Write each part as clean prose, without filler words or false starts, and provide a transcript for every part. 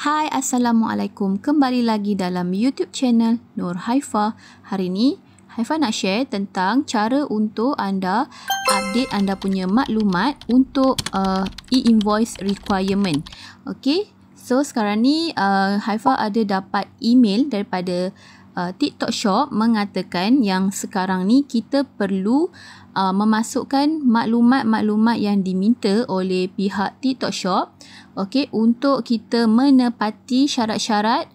Hai, Assalamualaikum. Kembali lagi dalam YouTube channel Nur Haifa. Hari ni, Haifa nak share tentang cara untuk anda update anda punya maklumat untuk e-invoice requirement. Okay, so sekarang ni Haifa ada dapat email daripada TikTok Shop mengatakan yang sekarang ni kita perlu memasukkan maklumat-maklumat yang diminta oleh pihak TikTok Shop, okey, untuk kita menepati syarat-syarat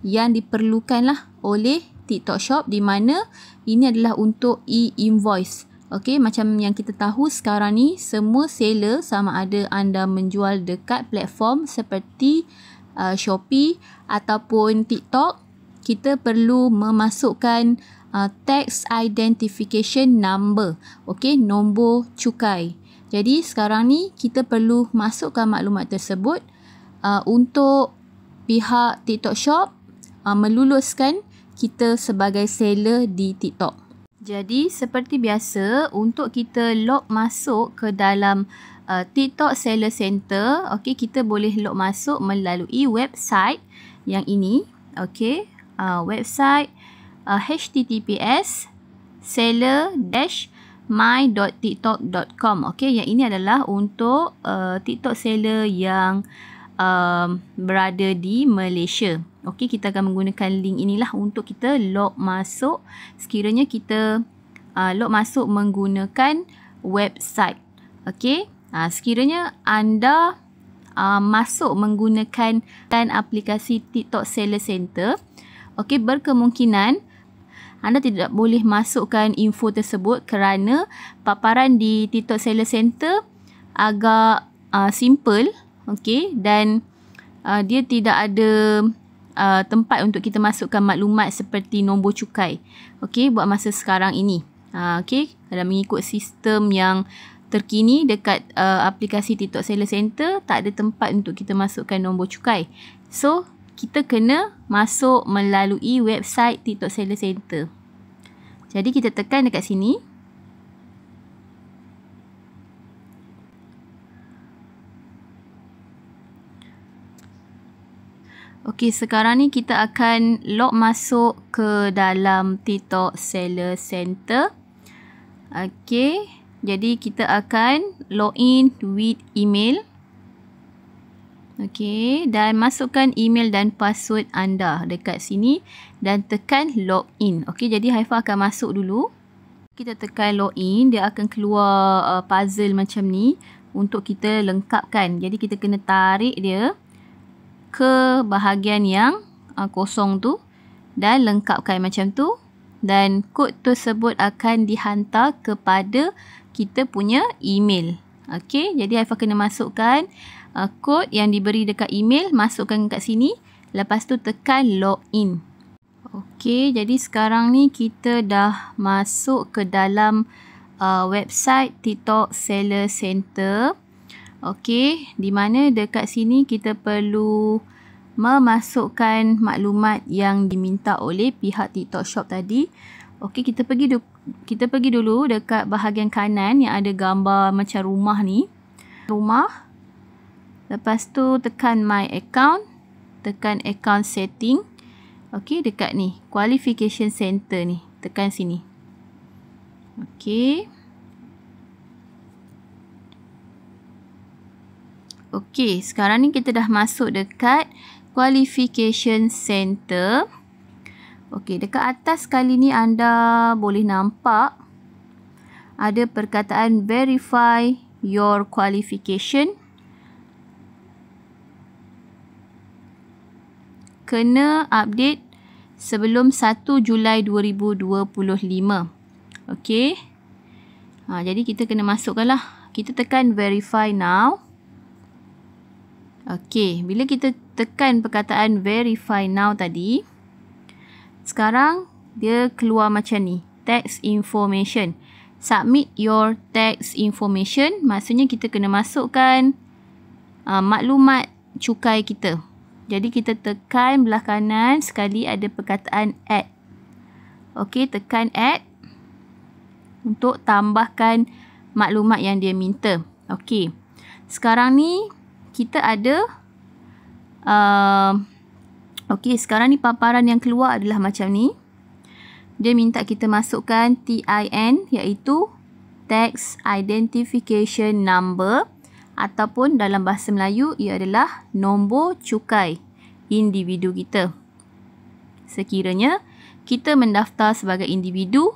yang diperlukanlah oleh TikTok Shop, di mana ini adalah untuk e-invoice. Okey, macam yang kita tahu sekarang ni semua seller, sama ada anda menjual dekat platform seperti Shopee ataupun TikTok, kita perlu memasukkan tax identification number, okey, nombor cukai. Jadi sekarang ni kita perlu masukkan maklumat tersebut untuk pihak TikTok Shop meluluskan kita sebagai seller di TikTok. Jadi seperti biasa, untuk kita log masuk ke dalam TikTok Seller Center, okey, kita boleh log masuk melalui website yang ini, okey, website https://seller-my.tiktok.com. Okey, yang ini adalah untuk TikTok seller yang berada di Malaysia. Okey, kita akan menggunakan link inilah untuk kita log masuk sekiranya kita log masuk menggunakan website. Okey, sekiranya anda masuk menggunakan aplikasi TikTok Seller Center, okey, berkemungkinan anda tidak boleh masukkan info tersebut kerana paparan di TikTok Seller Center agak simple, okey, dan dia tidak ada tempat untuk kita masukkan maklumat seperti nombor cukai, okey, buat masa sekarang ini. Okey, kalau mengikut sistem yang terkini dekat aplikasi TikTok Seller Center, tak ada tempat untuk kita masukkan nombor cukai. So, kita kena masuk melalui website TikTok Seller Center. Jadi kita tekan dekat sini. Okey, sekarang ni kita akan log masuk ke dalam TikTok Seller Center. Okey, jadi kita akan login with email. Okey, dan masukkan email dan password anda dekat sini dan tekan login. Okey, jadi Haifa akan masuk dulu. Kita tekan login, dia akan keluar puzzle macam ni untuk kita lengkapkan. Jadi kita kena tarik dia ke bahagian yang kosong tu dan lengkapkan macam tu, dan kod tersebut akan dihantar kepada kita punya email. Okey, jadi Haifa kena masukkan kod yang diberi dekat email, masukkan kat sini, lepas tu tekan login. Okey, jadi sekarang ni kita dah masuk ke dalam website TikTok Seller Center. Okey, di mana dekat sini kita perlu memasukkan maklumat yang diminta oleh pihak TikTok Shop tadi. Okey, kita pergi dulu dekat bahagian kanan yang ada gambar macam rumah ni. Rumah. Lepas tu tekan my account, tekan account setting. Okey, dekat ni, qualification center ni, tekan sini. Okey. Okey, sekarang ni kita dah masuk dekat qualification center. Okey, dekat atas kali ni anda boleh nampak ada perkataan verify your qualification. Kena update sebelum 1 Julai 2025. Okey. Jadi kita kena masukkanlah. Kita tekan verify now. Okey, bila kita tekan perkataan verify now tadi, sekarang dia keluar macam ni, tax information. Submit your tax information, maksudnya kita kena masukkan maklumat cukai kita. Jadi kita tekan belah kanan sekali ada perkataan add. Okey, tekan add untuk tambahkan maklumat yang dia minta. Okey. Sekarang ni kita ada Okey, sekarang ni paparan yang keluar adalah macam ni. Dia minta kita masukkan TIN, iaitu Tax Identification Number, ataupun dalam bahasa Melayu ia adalah nombor cukai individu kita. Sekiranya kita mendaftar sebagai individu,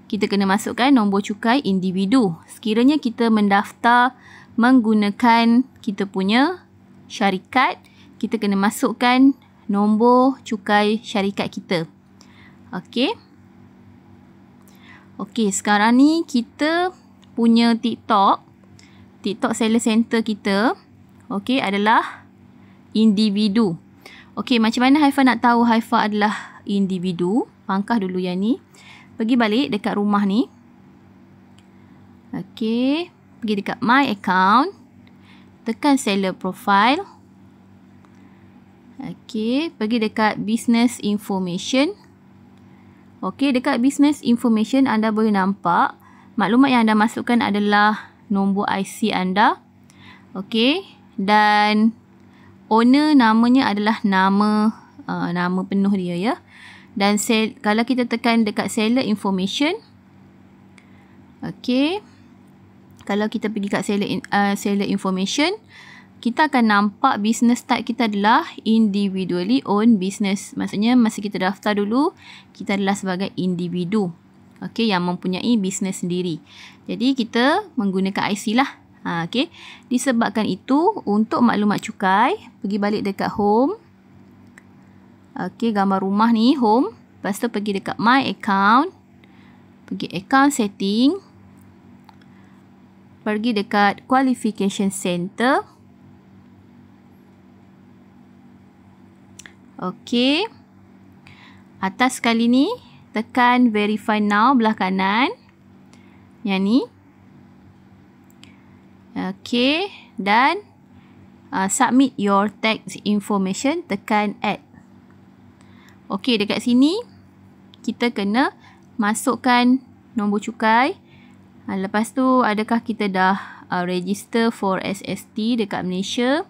kita kena masukkan nombor cukai individu. Sekiranya kita mendaftar menggunakan kita punya syarikat, kita kena masukkan nombor cukai syarikat kita. Okey. Okey, sekarang ni kita punya TikTok Seller Center kita, okey, adalah individu. Okey, macam mana Haifa nak tahu Haifa adalah individu? Pangkah dulu yang ni. Pergi balik dekat rumah ni. Okey, pergi dekat My Account. Tekan Seller Profile. Okey, pergi dekat Business Information. Okey, dekat Business Information anda boleh nampak maklumat yang anda masukkan adalah nombor IC anda. Okey, dan owner namanya adalah nama penuh dia, ya. Dan kalau kita tekan dekat Seller Information, okey, kalau kita pergi kat Seller Information, kita akan nampak business type kita adalah individually owned business. Maksudnya masa kita daftar dulu, kita adalah sebagai individu, okey, yang mempunyai bisnes sendiri. Jadi kita menggunakan IC lah. Okey, disebabkan itu untuk maklumat cukai, pergi balik dekat home. Okey, gambar rumah ni home. Lepas tu pergi dekat My Account. Pergi Account Setting. Pergi dekat Qualification Center. Okey. Atas sekali ni, tekan Verify Now belah kanan. Yang ni. Okey. Dan Submit Your Tax Information. Tekan Add. Okey, dekat sini kita kena masukkan nombor cukai. Lepas tu adakah kita dah register for SST dekat Malaysia.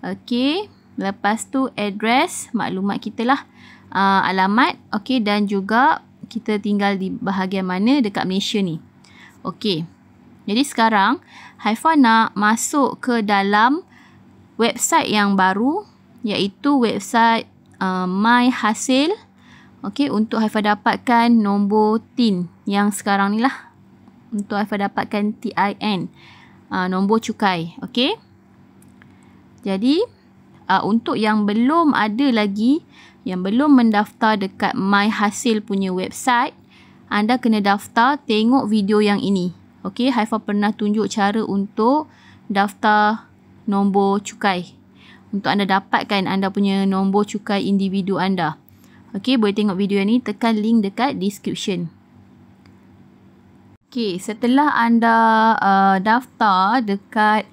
Okey, lepas tu address, maklumat kita lah, alamat, okey, dan juga kita tinggal di bahagian mana dekat Malaysia ni. Okey, jadi sekarang Haifa nak masuk ke dalam website yang baru, iaitu website My Hasil. Okey, untuk Haifa dapatkan nombor TIN yang sekarang ni lah. Untuk Haifa dapatkan TIN, nombor cukai. Okey. Jadi, untuk yang belum ada lagi, yang belum mendaftar dekat My Hasil punya website, anda kena daftar, tengok video yang ini. Okey, Haifa pernah tunjuk cara untuk daftar nombor cukai. Untuk anda dapatkan anda punya nombor cukai individu anda. Okey, boleh tengok video ni, tekan link dekat description. Okey, setelah anda daftar dekat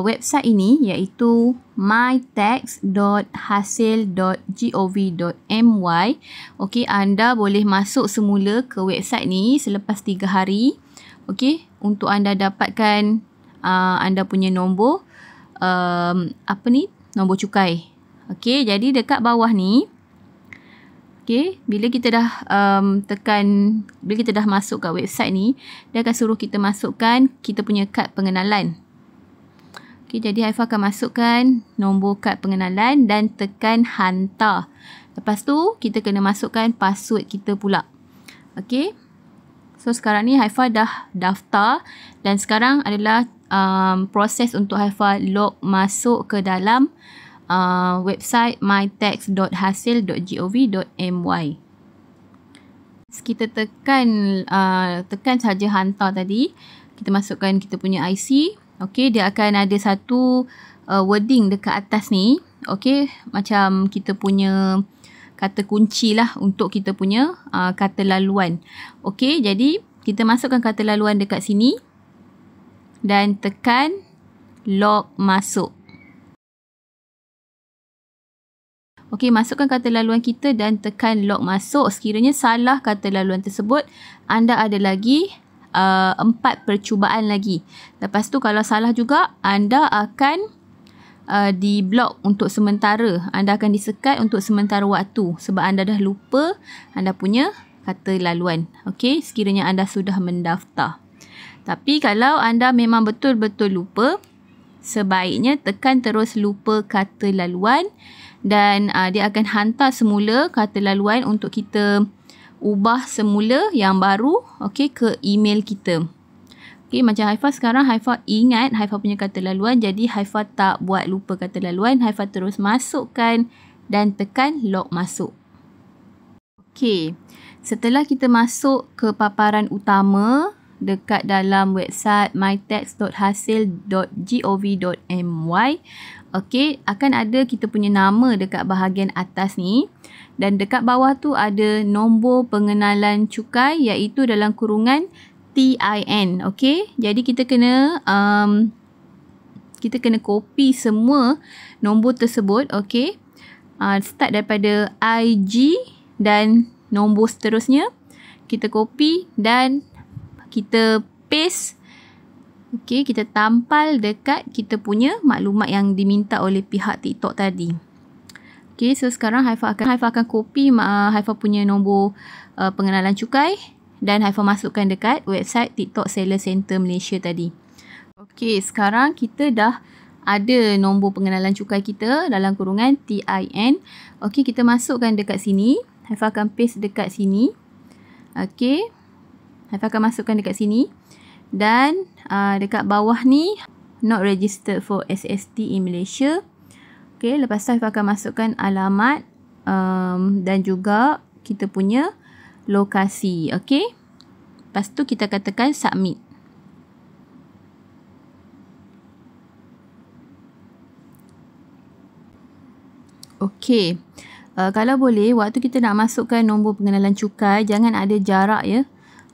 website ini, iaitu mytax.hasil.gov.my, okey, anda boleh masuk semula ke website ni selepas 3 hari. Okey, untuk anda dapatkan anda punya nombor nombor cukai. Okey, jadi dekat bawah ni, okey, bila kita dah bila kita dah masuk kat website ni, dia akan suruh kita masukkan kita punya kad pengenalan. Okey, jadi Haifa akan masukkan nombor kad pengenalan dan tekan hantar. Lepas tu kita kena masukkan password kita pula. Okey. So sekarang ni Haifa dah daftar dan sekarang adalah proses untuk Haifa log masuk ke dalam website mytax.hasil.gov.my. Kita tekan saja hantar tadi. Kita masukkan kita punya IC. Okey, dia akan ada satu wording dekat atas ni. Okey, macam kita punya kata kunci lah untuk kita punya kata laluan. Okey, jadi kita masukkan kata laluan dekat sini dan tekan log masuk. Okey, masukkan kata laluan kita dan tekan log masuk. Sekiranya salah kata laluan tersebut, anda ada lagi 4 percubaan lagi. Lepas tu kalau salah juga, anda akan di blok untuk sementara. Anda akan disekat untuk sementara waktu sebab anda dah lupa anda punya kata laluan. Okey, sekiranya anda sudah mendaftar. Tapi kalau anda memang betul-betul lupa, sebaiknya tekan terus lupa kata laluan dan dia akan hantar semula kata laluan untuk kita ubah semula yang baru, okey, ke email kita. Okey, macam Haifah sekarang, Haifah ingat Haifah punya kata laluan, jadi Haifah tak buat lupa kata laluan. Haifah terus masukkan dan tekan log masuk. Okey, setelah kita masuk ke paparan utama dekat dalam website mytax.hasil.gov.my, okey, akan ada kita punya nama dekat bahagian atas ni dan dekat bawah tu ada nombor pengenalan cukai iaitu dalam kurungan TIN. Okey, jadi kita kena copy semua nombor tersebut. Okey, start daripada IG dan nombor seterusnya kita copy dan kita paste. Okey, kita tampal dekat kita punya maklumat yang diminta oleh pihak TikTok tadi. Okey, so sekarang Haifah akan copy Haifah punya nombor pengenalan cukai dan Haifah masukkan dekat website TikTok Seller Center Malaysia tadi. Okey, sekarang kita dah ada nombor pengenalan cukai kita dalam kurungan TIN. Okey, kita masukkan dekat sini. Haifah akan paste dekat sini. Okey, Haifah akan masukkan dekat sini dan dekat bawah ni not registered for SST in Malaysia. Okey, lepas tu Haifah akan masukkan alamat dan juga kita punya lokasi. Okey, lepas tu kita akan tekan submit. Okey, kalau boleh waktu kita nak masukkan nombor pengenalan cukai jangan ada jarak ya.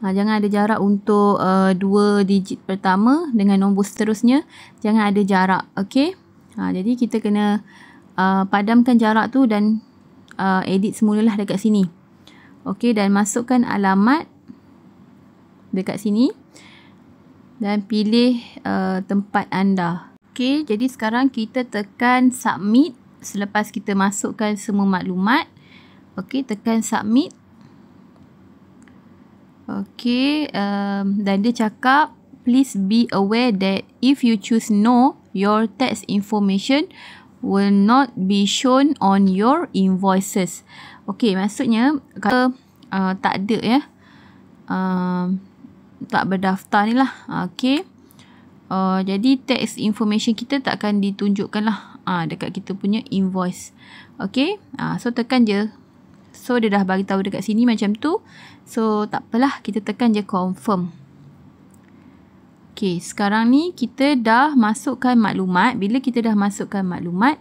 Jangan ada jarak untuk 2 digit pertama dengan nombor seterusnya. Jangan ada jarak. Okey. Jadi kita kena padamkan jarak tu dan edit semulalah dekat sini. Okey, dan masukkan alamat dekat sini dan pilih tempat anda. Okey, jadi sekarang kita tekan submit selepas kita masukkan semua maklumat. Okey, tekan submit. Okey, dan dia cakap please be aware that if you choose no, your tax information will not be shown on your invoices. Okey, maksudnya kalau tak ada ya, tak berdaftar ni lah. Okey, jadi tax information kita tak akan ditunjukkan lah dekat kita punya invoice. Okey, so tekan je. So dia dah bagi tahu dekat sini macam tu. So tak apalah, kita tekan je confirm. Okey, sekarang ni kita dah masukkan maklumat. Bila kita dah masukkan maklumat,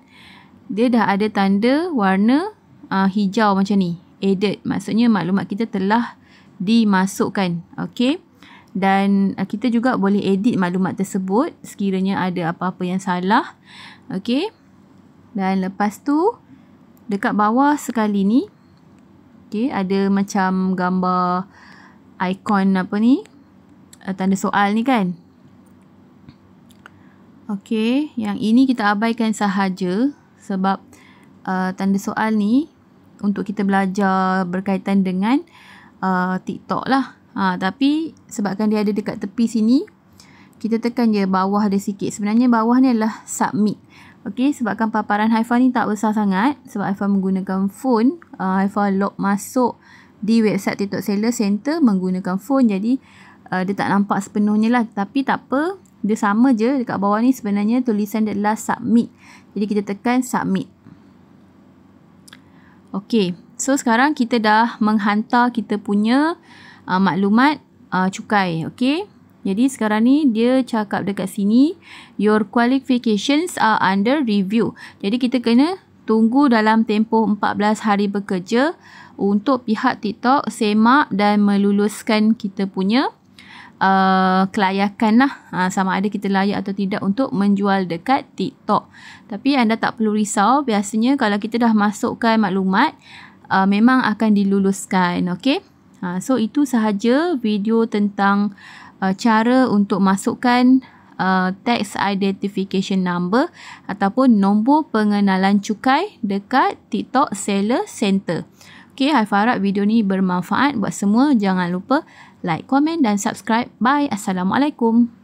dia dah ada tanda warna hijau macam ni. Added, maksudnya maklumat kita telah dimasukkan. Okey, dan kita juga boleh edit maklumat tersebut sekiranya ada apa-apa yang salah. Okey, dan lepas tu dekat bawah sekali ni, okey, ada macam gambar ikon apa ni, tanda soal ni kan. Okey, yang ini kita abaikan sahaja sebab tanda soal ni untuk kita belajar berkaitan dengan TikTok lah. Tapi sebabkan dia ada dekat tepi sini, kita tekan je bawah dia sikit. Sebenarnya bawah ni adalah submit. Okey, sebabkan paparan Haifah ni tak besar sangat sebab Haifah menggunakan phone. Haifah log masuk di website TikTok Seller Center menggunakan phone, jadi dia tak nampak sepenuhnya lah. Tapi tak apa, dia sama je. Dekat bawah ni sebenarnya tulisan dia adalah submit. Jadi kita tekan submit. Okey, so sekarang kita dah menghantar kita punya maklumat cukai. Okey, jadi sekarang ni dia cakap dekat sini, your qualifications are under review. Jadi kita kena tunggu dalam tempoh 14 hari bekerja untuk pihak TikTok semak dan meluluskan kita punya kelayakan lah, sama ada kita layak atau tidak untuk menjual dekat TikTok. Tapi anda tak perlu risau, biasanya kalau kita dah masukkan maklumat memang akan diluluskan. Okey, so itu sahaja video tentang cara untuk masukkan tax identification number ataupun nombor pengenalan cukai dekat TikTok Seller Center. Okay, Haifah harap video ni bermanfaat buat semua. Jangan lupa like, komen dan subscribe. Bye. Assalamualaikum.